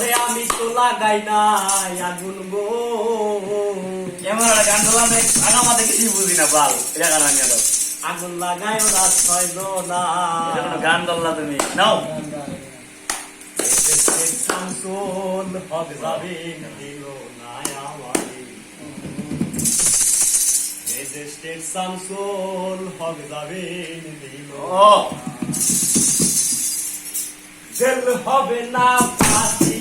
ওরে আমি তো লাগাই নাই আগুন গো এমন একটা গান বললাম আগা মাথা কিছুই বুঝি না বাল এটা গান আমি আরো আগুন লাগাই ওরা ছয় না এটা কোনো গান বললা তুমি নাও শামসুল হক যাবে দিল না আমারে রেজিস্ট্রেড শামসুল হক যাবে দিল ও জেল হবে না ফাঁসি